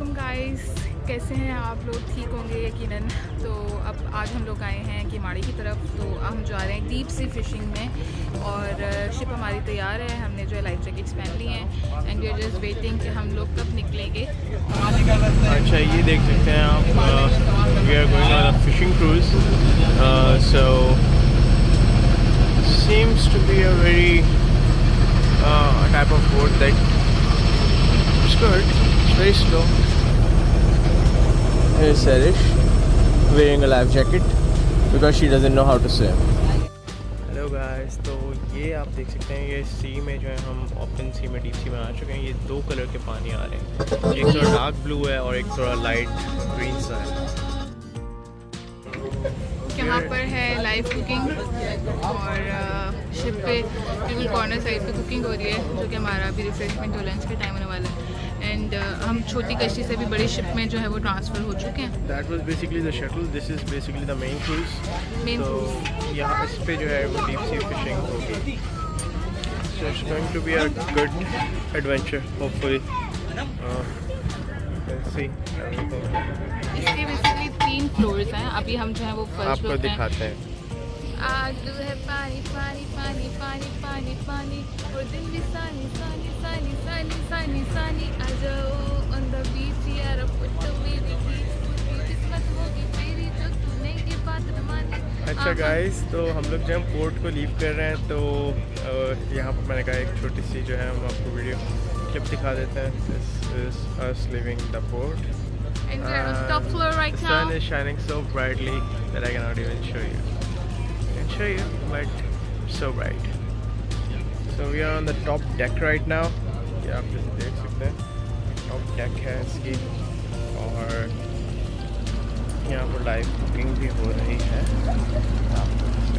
वालेकुम गाइस, कैसे हैं आप लोग? ठीक होंगे यकीनन। तो अब आज हम लोग आए हैं केमाड़ी की तरफ। तो हम जा रहे हैं डीप सी फिशिंग में और शिप हमारी तैयार है। हमने जो है लाइफ जैकेट्स पहन ली हैं and we are just waiting कि हम लोग कब निकलेंगे। अच्छा, ये देख सकते हैं आप, we are going on a fishing cruise. So seems to be a very type of boat that it's good. It's very slow. Here's Serish wearing a life jacket because she doesn't know how to swim. Hello guys, तो ये आप देख सकते हैं, ये सी में जो है हम ओपन सी में, डीप सी में आ चुके हैं। ये दो कलर के पानी आ रहे हैं, एक थोड़ा डार्क ब्लू है और एक थोड़ा लाइट ग्रीन सा है। यहाँ पर है लाइव कुकिंग और शिप पे बिल्कुल कॉर्नर साइड पे कुकिंग हो रही है, जो कि हमारा अभी रिफ्रेशमेंट और लंच का टाइम होने वाला है। एंड हम छोटी कश्ती से भी बड़ी शिप में जो है वो ट्रांसफ़र हो चुके हैं। That was basically the shuttle. This is basically the main cruise. तो यहाँ इस पे जो है वो डीप सी फिशिंग होगी। So it's going to be a good adventure, hopefully. Let's see. इसके बेसिकली 3 फ्लोर्स हैं। अभी हम जो है वो फर्स्ट फ्लोर आपको दिखाते हैं। आलू है पानी पानी पानी पानी पानी पानी और दिन भी सानी सानी सानी सानी सानी सानी आ जाओ ऑन द बीच यार, पुट मेरी किस्मत होगी तेरी जो तू नहीं ये बात न माने। अच्छा गाइस, तो हम लोग जब पोर्ट को लीव कर रहे हैं तो यहाँ पर मैंने कहा एक छोटी सी जो है हम आपको वीडियो क्लिप दिखा देते हैं। This is us leaving the port. And we are on the top floor right the now. sun is shining so brightly that I cannot even show you. I can show you, but so bright. So we are on the top deck right now. ये आप जैसे देख सकते हैं, top deck है इसकी और यहाँ पर लाइव कुकिंग भी हो रही है। आप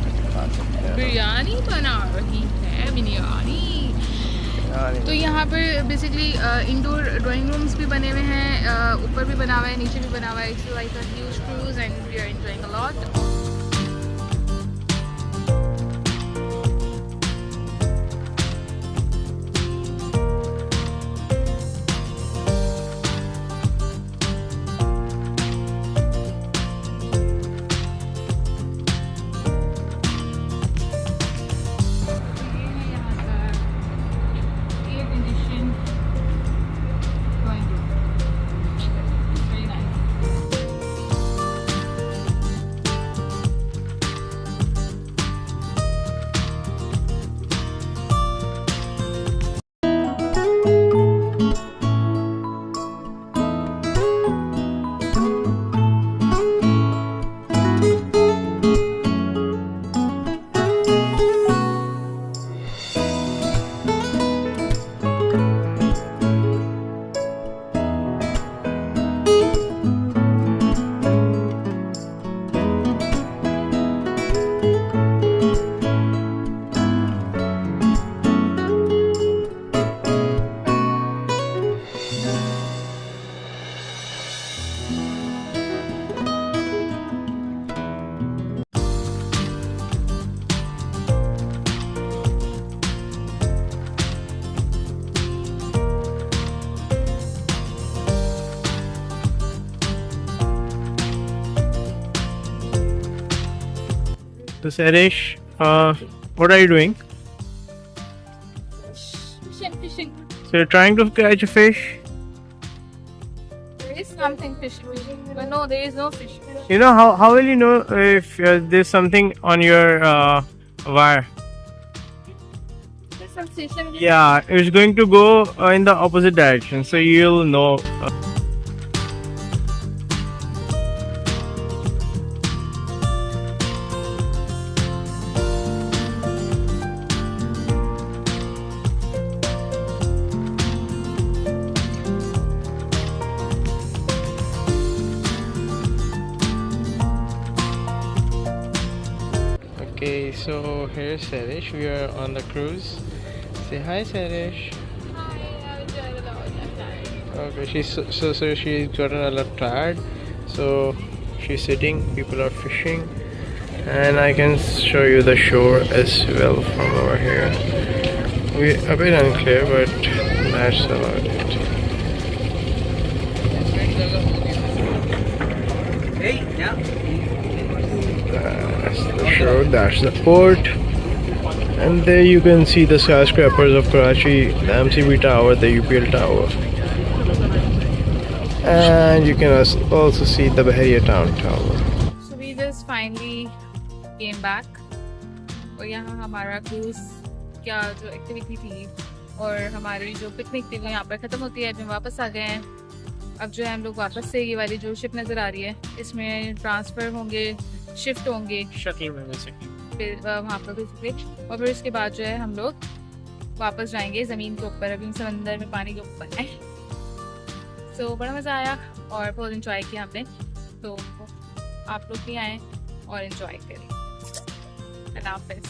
दिखा सकते हैं बिरयानी बना रही है, बिरयानी। तो यहाँ पर बेसिकली इंडोर ड्राइंग रूम्स भी बने हुए हैं, ऊपर भी बना हुआ है, नीचे भी बना हुआ है। It's like a huge cruise and we are enjoying a lot. So Serish, what are you doing? Fishing. So you're trying to catch a fish? There is something fishing, but no, there is no fish. You know, how will you know if there's something on your wire? There's some station. Yeah, it's going to go in the opposite direction, so you'll know. Okay, so here's Serish. We are on the cruise. Say hi, Serish. Hi, I enjoyed a lot. I'm tired. Okay, she's gotten a lot tired. So she's sitting. People are fishing, and I can show you the shore as well from over here. We a bit unclear, but that's about it. That's the port. And there you can see the skyscrapers of Karachi, the MCB Tower, the UPL Tower. And you can also see the Bahariya Town Tower. So we just finally came back. और यहाँ हमारा cruise क्या जो activity थी और हमारी जो picnic थी वो यहाँ पर ख़त्म होती है। अभी हम वापस आ गए हैं। अब जो है हम लोग वापस से ये वाली जो शिप नज़र आ रही है इसमें ट्रांसफ़र होंगे, शिफ्ट होंगे शटल में फिर वहाँ पर बेसिकली, और फिर इसके बाद जो है हम लोग वापस जाएंगे ज़मीन के ऊपर। अभी हम समंदर में पानी के ऊपर हैं। सो बड़ा मज़ा आया और बहुत इन्जॉय किया हमने। तो आप लोग भी आएँ और इन्जॉय करें। अल्लाह हाफ़िज़।